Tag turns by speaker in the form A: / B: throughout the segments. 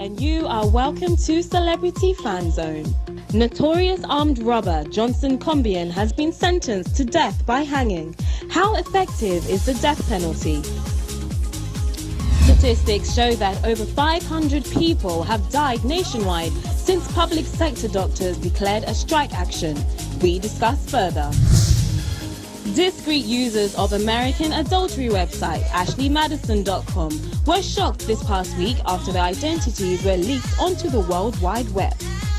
A: and you are welcome to Celebrity Fanzone. Notorious armed robber Johnson Combian has been sentenced to death by hanging. How effective is the death penalty? Statistics show that over 500 people have died nationwide since public sector doctors declared a strike action. We discuss further. Discreet users of American adultery website AshleyMadison.com were shocked this past week after their identities were leaked onto the World Wide Web.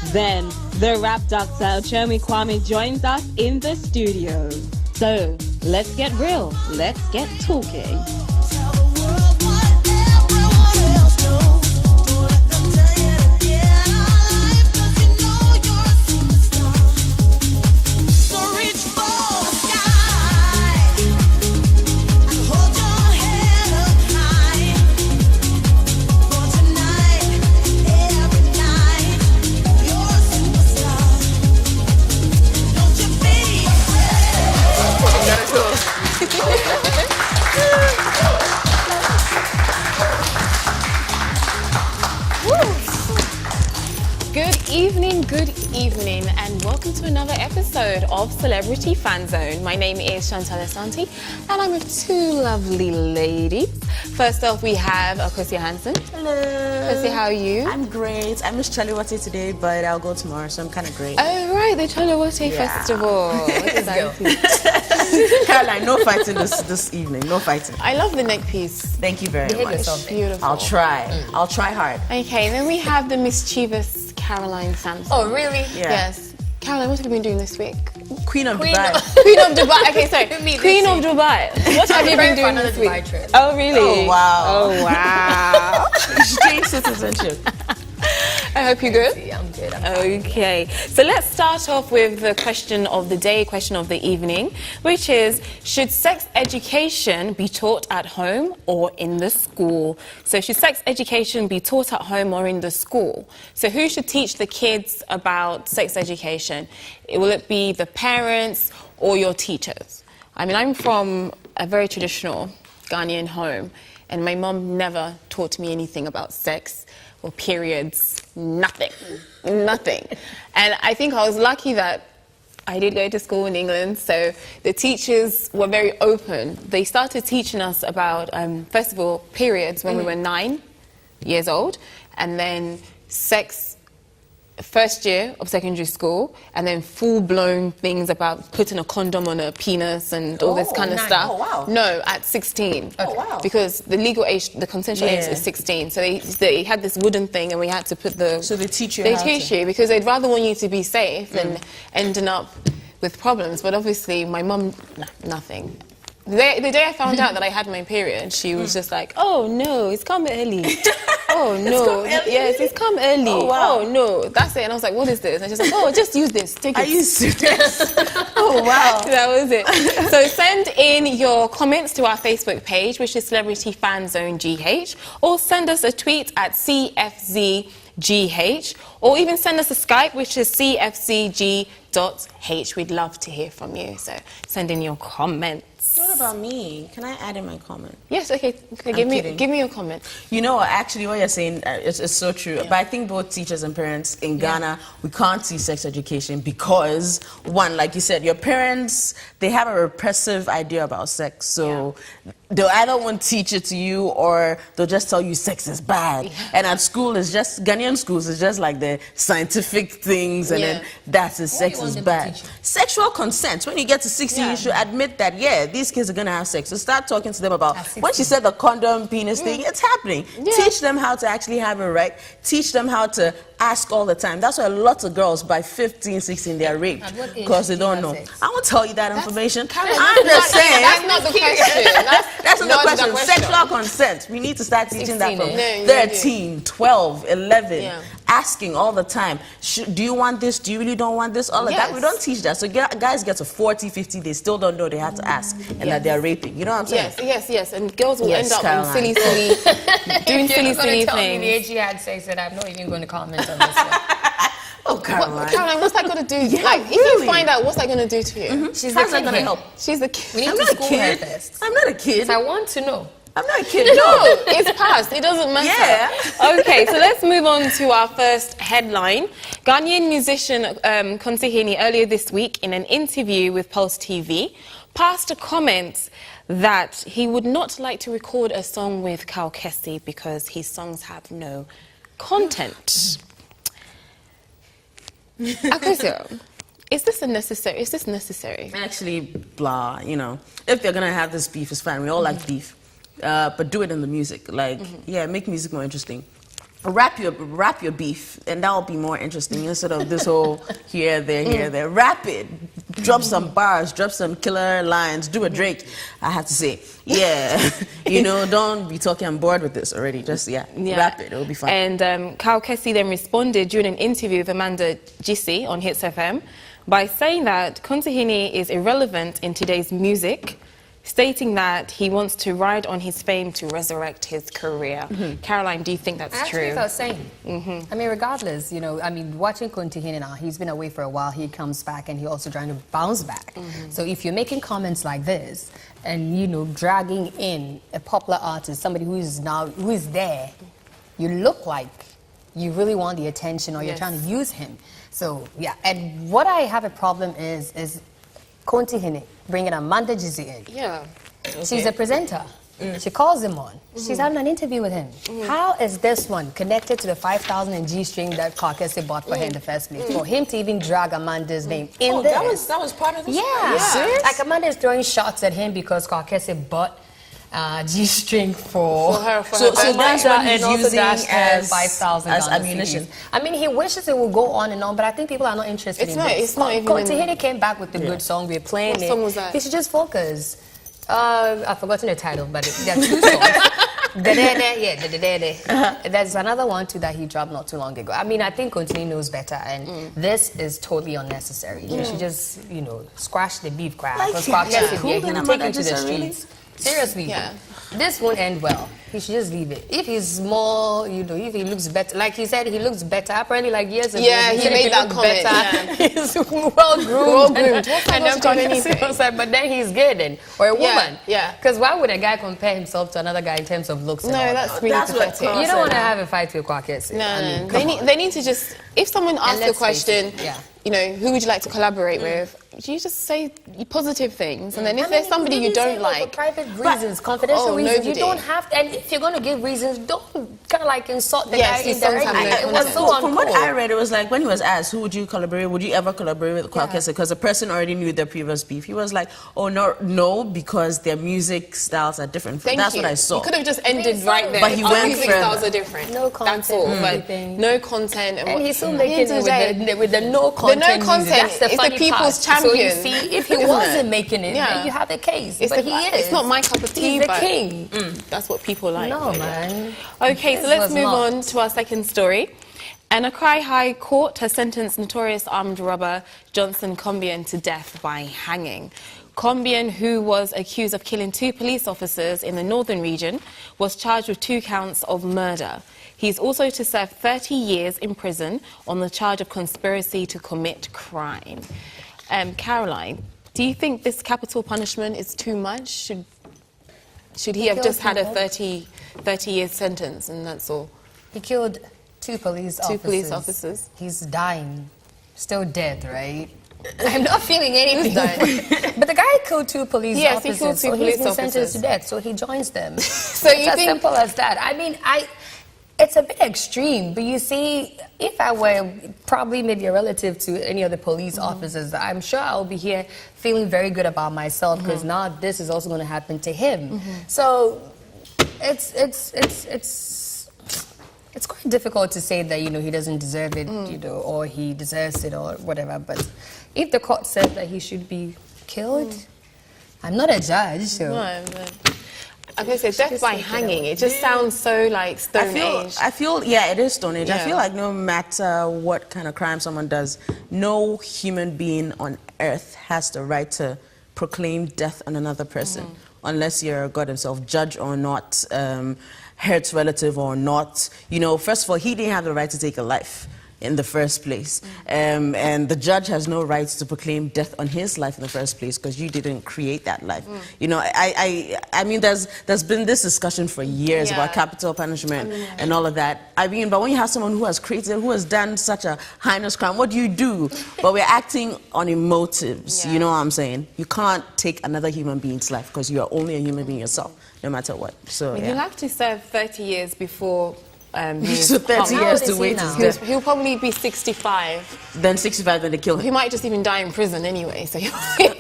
A: Then, the rap doctor Okyeame Kwame joins us in the studio. So, let's get real, let's get talking.
B: Good evening, and welcome to another episode of Celebrity Fanzone. My name is Chantal Asante, and I'm with two lovely ladies. First off, we have Akosia Hansen.
C: Hello.
B: Akosia, how are you?
C: I'm great. I missed Chaliwate today, but I'll go tomorrow, so I'm kind of great.
B: Oh, right, the Chaliwate Festival.
C: Let's go. Caroline, no fighting this evening. No fighting.
B: I love the neck piece.
C: Thank you very much.
B: It's beautiful.
C: I'll try. I'll try hard.
B: Okay, then we have the mischievous Caroline Sampson.
D: Oh, really?
C: Yeah.
B: Yes. Caroline, what have you been doing this week?
C: Queen of Dubai.
B: Queen of Dubai. Okay, sorry. Queen of Dubai. What have you been doing this week?
D: Dubai trip.
B: Oh, really?
C: Oh, wow.
B: Oh, wow.
C: Exchange citizenship.
B: I hope you're good.
D: I'm good.
B: Okay, so let's start off with the question of the day, question of the evening, which is, should sex education be taught at home or in the school? So should sex education be taught at home or in the school? So who should teach the kids about sex education? Will it be the parents or your teachers? I mean, I'm from a very traditional Ghanaian home, and my mom never taught me anything about sex or periods, nothing. And I think I was lucky that I did go to school in England, so the teachers were very open. They started teaching us about, first of all, periods when we were 9 years old, and then sex first year of secondary school, and then full-blown things about putting a condom on a penis and all this kind of stuff.
C: Oh, wow.
B: No, at 16.
C: Oh, wow.
B: Because the legal age, the consensual age is 16. So they had this wooden thing, and we had to put the...
C: So they teach you
B: They
C: how
B: teach
C: to.
B: you, because they'd rather want you to be safe than ending up with problems. But obviously, my mum, nothing. The day I found out that I had my period, she was just like, oh, no, it's come early. Oh, no. Yes, it's come early.
C: Oh, wow.
B: Oh, no. That's it. And I was like, what is this? And she's like, oh, just use this. Take it.
C: Are you serious? Oh, wow.
B: That was it. So send in your comments to our Facebook page, which is Celebrity Fanzone GH, or send us a tweet at CFZGH, or even send us a Skype, which is CFCG.H. We'd love to hear from you. So send in your comments.
C: What about me? Can I add in my comment?
B: Yes, okay. Give me your comment.
C: You know, actually, what you're saying is so true. Yeah. But I think both teachers and parents in Ghana, we can't see sex education because, one, like you said, your parents, they have a repressive idea about sex. So they'll either won't teach it to you or they'll just tell you sex is bad. And at school, it's just, Ghanaian schools, it's just like the scientific things and then that's it, sex is bad. Sexual consent. When you get to 16, you should admit that, these kids are going to have sex. So start talking to them about, when she said the condom penis thing, it's happening. Teach them how to actually have it right. Teach them how to ask all the time. That's why lots of girls by 15, 16, they're raped because they don't know. I won't tell you that information. I'm just saying.
B: That's not the question.
C: That's not the question. Sexual consent. We need to start teaching that from 13, 12, 11. Asking all the time, do you want this? Do you really don't want this? All of that. We don't teach that. So guys get to 40, 50, they still don't know they have to ask and that they're raping. You know what I'm saying?
B: Yes. And girls will end up in silly doing silly things.
D: Tell me the age you had sex, and I'm not even going to comment on this one.
C: Oh, Caroline.
B: Caroline, what's that going to do? If you find out, what's that going to do to you?
D: She's
C: How's
D: the
C: that going to help?
B: She's the kid.
D: We need
C: I'm
D: to
C: not a
D: school
C: kid.
D: her first.
C: I'm not a kid.
D: I want to know.
C: I'm not kidding.
B: No, it's past. It doesn't matter.
C: Yeah.
B: Okay, so let's move on to our first headline. Ghanaian musician Kontihini earlier this week in an interview with Pulse TV passed a comment that he would not like to record a song with Kaukesi because his songs have no content. Akosio, is this necessary?
C: Actually, blah, you know. If they're gonna have this beef, it's fine. We all like beef. But do it in the music. Like, yeah, make music more interesting. Rap your beef, and that'll be more interesting instead of this whole here, there. Rap it. Drop some bars, drop some killer lines, do a Drake, I have to say. Yeah. You know, don't be talking, I'm bored with this already. Just, rap it, it'll be fun.
B: And Kaukesi then responded during an interview with Amanda Gissi on Hits FM by saying that Kontihini is irrelevant in today's music, stating that he wants to ride on his fame to resurrect his career. Caroline, do you think that's true?
D: Actually, that's same. I mean, regardless, you know, I mean, watching Kontihini now, he's been away for a while, he comes back and he's also trying to bounce back. So if you're making comments like this and, you know, dragging in a popular artist, somebody who is there, you look like you really want the attention or you're trying to use him. So, yeah, and what I have a problem is Kontihini bringing Amanda Gissi in.
B: Yeah.
D: She's a presenter. She calls him on. She's having an interview with him. How is this one connected to the 5,000 and G-string that Kaukesi bought for her in the first place? For him to even drag Amanda's name in there.
C: That was part of the
D: Yeah. Like Amanda is throwing shots at him because Kaukesi bought G-string for
B: her.
C: So that's what he's
D: and also
C: using
D: dashed her
C: as
D: $5,000
C: as ammunition.
D: CDs. I mean, he wishes it would go on and on, but I think people are not interested in this.
B: It's not even.
D: Kontihini came back with a good song. We're playing it.
B: What song was that?
D: He should just focus. I've forgotten the title, but there are two songs. There's another one too that he dropped not too long ago. I mean, I think Kontihini knows better, and this is totally unnecessary. You should just, you know, squash the beef crowd.
C: Like,
D: Because Kaukesi
C: cool,
D: he will
C: then
D: take
C: Amanda
D: him to the
C: just
D: streets. Seriously, this won't end well. He should just leave it. If he's small, you know, if he looks better, like he said, he looks better. Apparently, like years ago,
B: he made that comment.
D: He's well groomed.
B: And then
D: but then he's good, then, or a woman.
B: Yeah.
D: Because why would a guy compare himself to another guy in terms of looks?
B: No, that's really pathetic.
D: You don't want to have a fight with Kaukesi.
B: No. They need to just. If someone asks a question, you know, who would you like to collaborate with? You just say positive things, and then if there's somebody you don't like,
D: for private reasons, confidential reasons,
B: nobody.
D: you don't have to. And if you're going to give reasons, don't kind of like insult the guy
B: these songs
D: indirectly.
B: have no
D: It was so uncool.
C: From what I read, it was like when he was asked, who would you collaborate? Would you ever collaborate with Kaukesi? Because the person already knew their previous beef. He was like, oh no, because their music styles are different. That's what I saw.
B: You could have just ended right there.
C: But he
B: Our
C: went
B: music
C: further.
B: styles are different.
D: No content.
B: That's all. But
D: Everything.
B: no content.
D: And he's still making it with the no content.
B: The no content
D: That's the
B: is the
D: funny
B: people's
D: part.
B: champion.
D: So you see, if he wasn't making it, then you have a case. But he is.
B: It's not my cup of tea.
D: He's the
B: but
D: king.
B: That's what people like.
D: No, man.
B: Okay, so
D: This
B: let's
D: was
B: move
D: not.
B: on to our second story. An Accra High Court has sentenced notorious armed robber Johnson Combien to death by hanging. Combien, who was accused of killing 2 police officers in the northern region, was charged with 2 counts of murder. He's also to serve 30 years in prison on the charge of conspiracy to commit crime. Caroline, do you think this capital punishment is too much? Should he have just had a 30-year sentence and that's all?
D: He killed 2 police officers.
B: 2 police officers.
D: He's dying. Still dead, right? I'm not feeling anything. But the guy killed 2 police
B: Yes,
D: officers.
B: he killed 2
D: so
B: police
D: he's been sentenced
B: officers.
D: to death, so he joins them.
B: So
D: It's
B: you
D: as
B: think...
D: simple as that. I mean, it's a bit extreme, but you see, if I were probably maybe a relative to any of the police officers, I'm sure I'll be here feeling very good about myself because now this is also going to happen to him. So it's quite difficult to say that, you know, he doesn't deserve it, you know, or he deserves it or whatever. But if the court says that he should be killed, I'm not a judge, so...
B: No, but... Okay, so death by hanging, it just sounds so like Stone Age.
C: I feel, yeah, it is Stone Age. I
B: Yeah.
C: feel like no matter what kind of crime someone does, no human being on earth has the right to proclaim death on another person, unless you're God himself, judge or not, hurts relative or not. You know, first of all, he didn't have the right to take a life. in the first place. And the judge has no rights to proclaim death on his life in the first place because you didn't create that life. You know, I mean, there's been this discussion for years about capital punishment and all of that. I mean, but when you have someone who has created, who has done such a heinous crime, what do you do? But we're acting on emotives, you know what I'm saying? You can't take another human being's life because you are only a human being yourself, no matter what. So,
B: You'll have to serve 30 years before
C: so 30 years to wait his death.
B: He'll probably be 65.
C: Then 65 when they kill him.
B: He might just even die in prison anyway, so he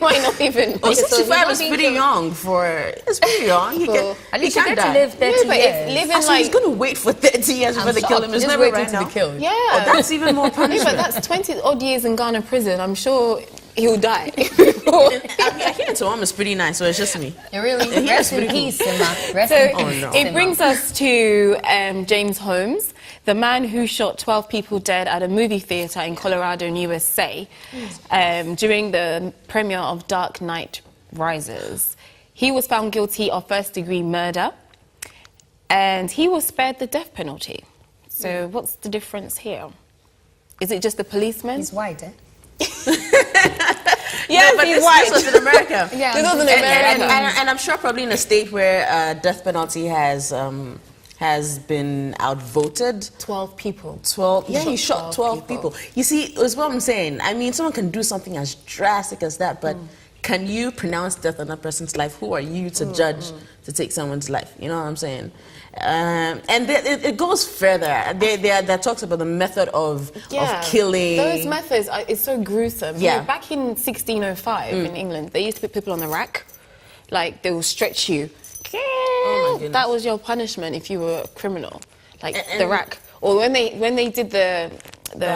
B: might not even...
C: Oh, 65 is pretty young for... It's pretty young. He can,
D: at least
C: he
D: you
C: can
D: get to
C: die.
D: live 30 years.
C: So he's going to wait for 30 years before they kill him. It's
D: just
C: never
D: waiting
C: right
D: to
C: now.
D: be killed.
B: Yeah.
C: Oh, that's even more punishment.
B: But that's 20 odd years in Ghana prison. I'm sure he'll die.
C: I mean, I hear Tom is pretty nice, so it's just me.
D: It really rest in peace, Emma. Rest
B: So
D: in peace.
B: it brings us to James Holmes, the man who shot 12 people dead at a movie theater in Colorado, in USA, during the premiere of Dark Knight Rises. He was found guilty of first-degree murder, and he was spared the death penalty. So what's the difference here? Is it just the policeman?
D: He's white, eh?
B: Yes,
C: no, but
B: he's white.
C: This was in America.
D: Yeah,
B: This was in America.
C: And I'm sure probably in a state where death penalty has been outvoted.
B: 12 people.
C: 12. Yeah, he shot 12 people. You see, it's what I'm saying. I mean, someone can do something as drastic as that, but can you pronounce death on a person's life? Who are you to judge to take someone's life? You know what I'm saying? And it goes further. There talks about the method of killing.
B: Those methods it's so gruesome.
C: Yeah.
B: You know, back in 1605 in England, they used to put people on the rack. Like, they will stretch you.
C: Oh my goodness.
B: That was your punishment if you were a criminal. Like, the rack. Or when they did the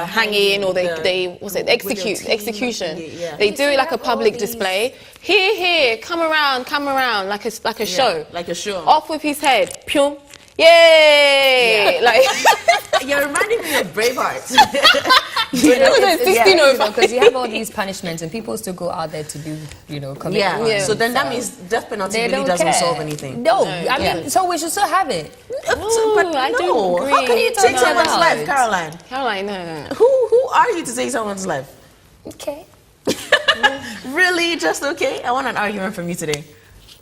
B: hanging, or execution.
C: Yeah.
B: They do it like a public display. Here, come around, like a show.
C: Like a show.
B: Off with his head. Pyong. Yay!
C: Yeah.
B: Like
C: You're reminding me of Braveheart.
D: Because you have all these punishments and people still go out there to do, commit crimes.
C: So then that means death penalty
D: They
C: really
D: don't
C: doesn't
D: care.
C: solve anything.
D: No, I mean, so we should still have it.
C: But
B: I don't
C: no,
B: agree.
C: how can you take
D: No,
C: someone's
D: no.
C: life, Caroline?
B: Caroline, no.
C: Who are you to take someone's life?
D: Okay.
C: Really? Just okay? I want an argument from you today.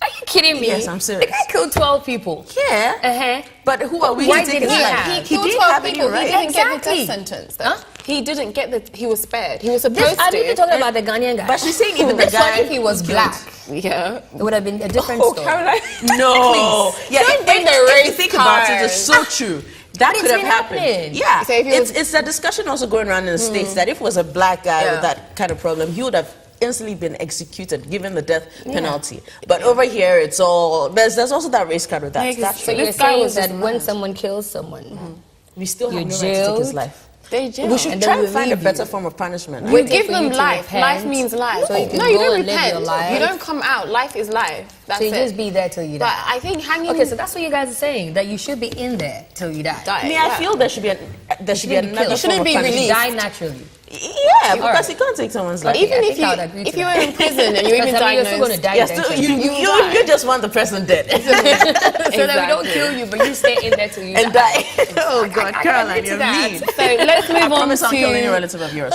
D: Are you kidding me?
C: Yes, I'm serious.
D: The guy killed 12 people.
C: Yeah. But who are we
D: Why
C: to take
D: did
C: his
D: he
C: life?
D: have?
B: He killed
C: did
B: 12
C: have any
B: people.
C: right.
B: He didn't get the
D: Exactly.
B: death sentence. Though.
D: Huh?
B: He didn't get he was spared. He was supposed
D: I
B: to.
D: need to talk about the Ghanaian guy.
C: But she's saying even the
D: This one,
C: guy
D: if he was
C: killed-
D: black,
B: Yeah.
D: it would have been a different
B: Oh,
D: story.
B: Caroline.
C: No. Yeah,
B: Don't bring the
C: if you
B: race
C: think about it,
B: card.
C: it's so true. That
D: But
C: could
D: it's
C: have
D: been
C: happened.
D: happening.
C: Yeah.
B: So if it was-
C: It's a discussion also going around in the States that if it was a black guy with that kind of problem, he would have instantly been executed, given the death penalty. But over here, it's all... There's also that race card with that.
B: Yeah,
C: That's
D: So
C: true.
D: you're
B: This guy
D: saying
B: was
D: that
B: just
D: when
B: mad.
D: someone kills someone,
C: We still have
D: You're
C: no right to take his
D: jailed.
C: life.
B: They jail.
C: We should
D: And
C: try
D: then
C: and find a
D: relieve
C: better
D: you.
C: form of punishment.
B: You
D: Waiting
B: give
D: for
B: them
D: you to
B: life.
D: repent,
B: Life means life.
D: so you can
B: No,
D: go
B: you don't
D: and live
B: repent.
D: your life.
B: You don't come out. Life is life. That's
D: so you
B: it.
D: just be there till you
B: But
D: die.
B: I think hanging.
D: Okay, so that's what you guys are saying, that you should be in there till you die.
B: die.
C: I mean, I feel there should be
D: shouldn't be
C: another
D: killed.
C: form
B: shouldn't
C: of
B: be
C: punishment.
B: released.
D: Die naturally.
C: Yeah, because
D: Alright.
C: you can't take someone's life.
B: Even
D: I
B: if
D: think I would agree to
B: you
D: that.
B: were in prison and you even
D: Because, I mean, you're still going
B: diagnosed.
D: to die
C: Yes, so
D: eventually.
C: you just want the person dead
D: So that we don't
B: Exactly.
D: kill you, but you stay in there till you
C: and
D: die.
C: die. Oh God,
D: I
C: Caroline,
D: agree to
C: you're
D: that.
C: mean.
B: So let's move
C: I
B: on
C: promise I'll kill any
B: to
C: relative of yours.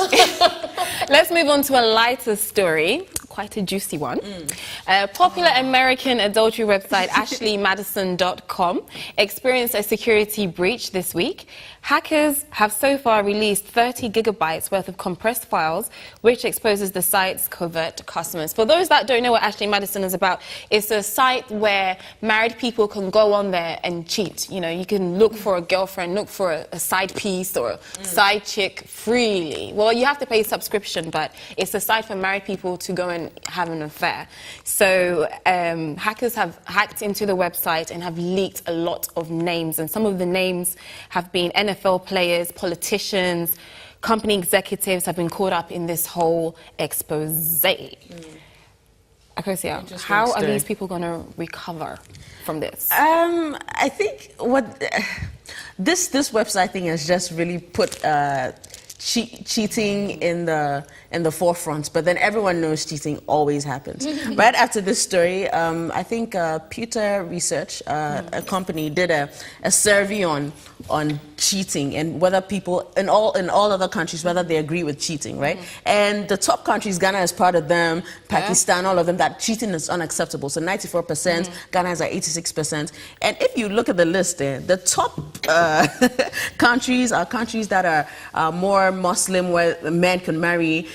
B: let's move on to a lighter story. Quite a juicy one. Popular American adultery website AshleyMadison.com experienced a security breach this week. Hackers have so far released 30 gigabytes worth of compressed files, which exposes the site's covert customers. For those that don't know what Ashley Madison is about, it's a site where married people can go on there and cheat. You know, you can look for a girlfriend, look for a side piece or a side chick freely. Well, you have to pay a subscription, but it's a site for married people to go and have an affair. So hackers have hacked into the website and have leaked a lot of names, and some of the names have been NFL players, politicians, company executives have been caught up in this whole expose. Akosia, how are these people going to recover from this?
C: I think what this website thing has just really put cheating in the forefront, but then everyone knows cheating always happens. Right after this story, I think Pewter Research, a company, did a survey on cheating and whether people in all other countries, whether they agree with cheating, right? And the top countries, Ghana is part of them, Pakistan, all of them, that cheating is unacceptable. So 94%, Ghana is at 86%. And if you look at the list there, the top countries are countries that are more Muslim, where men can marry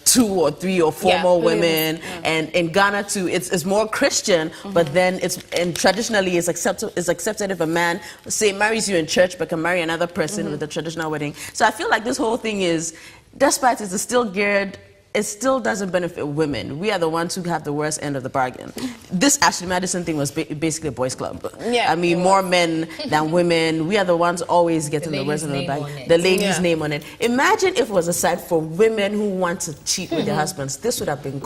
C: 2 or 3 or 4 more women. And in Ghana too, it's more Christian, but then traditionally it's accepted if a man, say, marries you in church but can marry another person with a traditional wedding. So I feel like this whole thing is, despite it's still geared, it still doesn't benefit women. We are the ones who have the worst end of the bargain. This Ashley Madison thing was basically a boys' club.
B: Yeah,
C: I mean, more men than women. We are the ones always getting the worst end of the bargain. The lady's name on it. Imagine if it was a site for women who want to cheat with their husbands. This would have been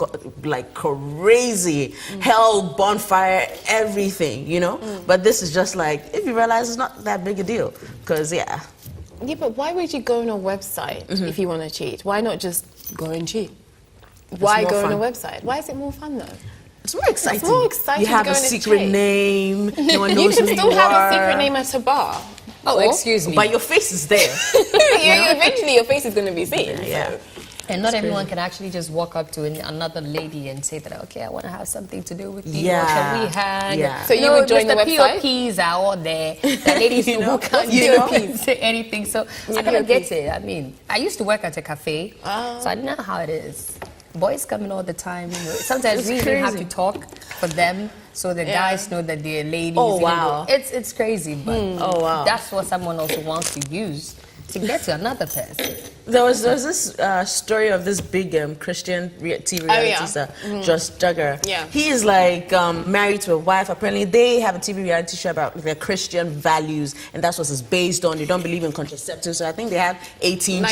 C: like crazy. Hell, bonfire, everything, you know? But this is just like, if you realize it's not that big a deal. Because, yeah,
B: but why would you go on a website if you want to cheat? Why not just go and cheat? Why go on a website? Why is it more fun though?
C: It's more exciting.
B: It's more exciting.
C: You have
B: to go
C: a secret name. No one knows
B: you
C: who
B: can still
C: you
B: have
C: are.
B: a secret name at a bar.
D: Oh, excuse me.
C: But your face is there.
B: Eventually your face is going to be seen.
C: Yeah.
B: So.
D: And not everyone can actually just walk up to another lady and say that, okay, I want to have something to do with you.
C: Yeah.
D: Or can we hang?
C: Yeah.
B: So you would join the website?
D: POPs are all there. The ladies who can't say anything. So I don't get it. I mean, I used to work at a cafe, so I know how it is. Boys come in all the time. You know. Sometimes we even have to talk for them so the guys know that they're ladies.
C: Oh, wow.
D: It's crazy, but that's what someone also wants to use to get to another person.
C: There was this story of this big Christian TV reality star, Josh Duggar.
B: Yeah.
C: He is like married to a wife. Apparently, they have a TV reality show about their Christian values, and that's what it's based on. They don't believe in contraceptives, so I think they have 19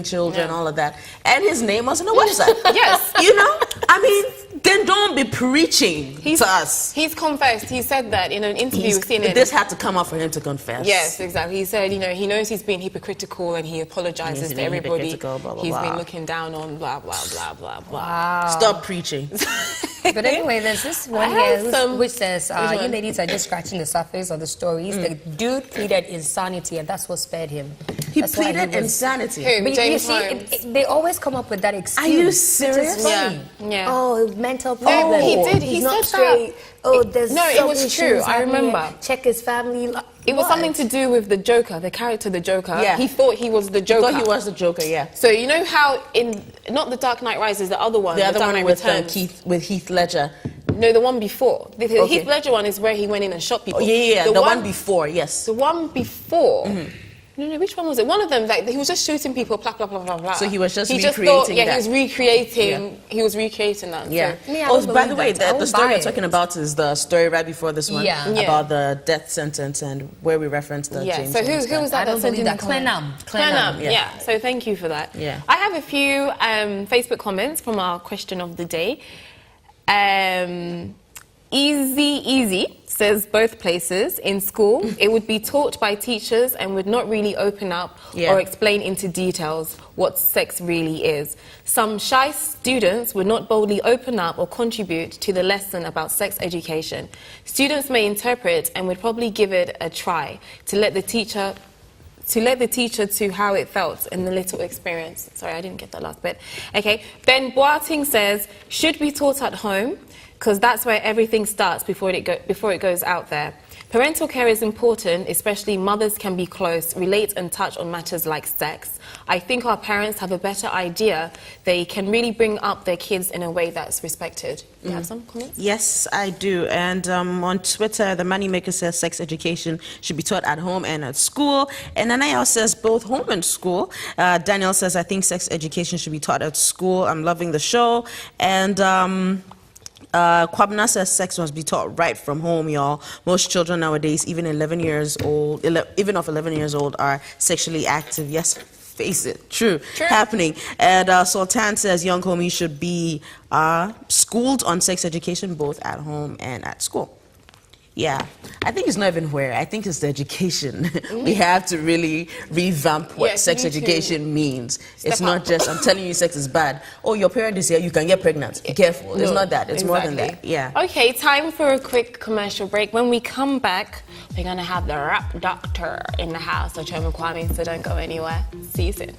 C: children, all of that. And his name was on the website.
B: Yes.
C: You know? I mean, then don't be preaching to us.
B: He's confessed. He said that in an interview with CNN.
C: This had to come up for him to confess.
B: Yes, exactly. He said, you know, he knows he's been hypocritical and he apologizes to everybody.
C: Blah, blah,
B: he's
C: blah.
B: been looking down on blah, blah, blah, blah, blah.
D: Wow.
C: Stop preaching.
D: But anyway, there's this one here which says, you ladies are just scratching the surface of the stories. The dude pleaded insanity, and that's what spared him.
C: He pleaded insanity.
B: Who?
D: But
B: James
D: you
B: Holmes.
D: see, they always come up with that excuse.
C: Are you serious?
D: Which is funny.
B: Yeah.
D: Oh, mental problem.
B: he did. He
D: He's not
B: said that.
D: straight. Oh, there's
B: No, it
D: some
B: was
D: issues
B: true. I
D: happening.
B: remember.
D: Check his family.
B: It was something to do with the Joker, the character, the Joker.
C: Yeah.
B: He thought he was the Joker.
C: I thought he was the Joker, yeah.
B: So you know how in not the Dark Knight Rises, the other one,
C: The other
B: Dark
C: one
B: Knight
C: with Heath Ledger.
B: No, the one before. The Heath Ledger one is where he went in and shot people.
C: Oh, yeah. The one before, yes.
B: The one before. No, which one was it? One of them, like he was just shooting people, blah blah blah blah blah.
C: So he was just
B: recreating
C: recreating
B: that.
C: that.
B: He was recreating. Yeah. He was recreating that.
C: Yeah.
B: So.
C: By the way, the story you're talking about is the story right before this one.
D: Yeah.
C: About the death sentence and where we referenced the James.
B: So who was that?
D: I don't believe that.
B: Clenham. Yeah. So thank you for that.
C: Yeah.
B: I have a few Facebook comments from our question of the day. Easy says both places. In school, it would be taught by teachers and would not really open up or explain into details what sex really is. Some shy students would not boldly open up or contribute to the lesson about sex education. Students may interpret and would probably give it a try to let the teacher to how it felt in the little experience. Sorry, I didn't get that last bit. Okay. Ben Boating says, should be taught at home, because that's where everything starts before it goes out there. Parental care is important, especially mothers can be close, relate and touch on matters like sex. I think our parents have a better idea. They can really bring up their kids in a way that's respected. You have some comments?
C: Yes, I do. And on Twitter, the Moneymaker says sex education should be taught at home and at school. And Anayel says both home and school. Daniel says, I think sex education should be taught at school. I'm loving the show. And Kwabna says sex must be taught right from home, y'all. Most children nowadays, even 11 years old, even of 11 years old, are sexually active. Yes, face it, true. Happening. And Sultan says young homies should be schooled on sex education both at home and at school. Yeah, I think it's not even where. I think it's the education. We have to really revamp what sex education means. It's not just, I'm telling you sex is bad. Oh, your parent is here, you can get pregnant. Be careful. It's not that. It's more than that. Yeah.
B: Okay, time for a quick commercial break. When we come back, we're going to have the rap doctor in the house, Okyeame Kwame, so don't go anywhere. See you soon.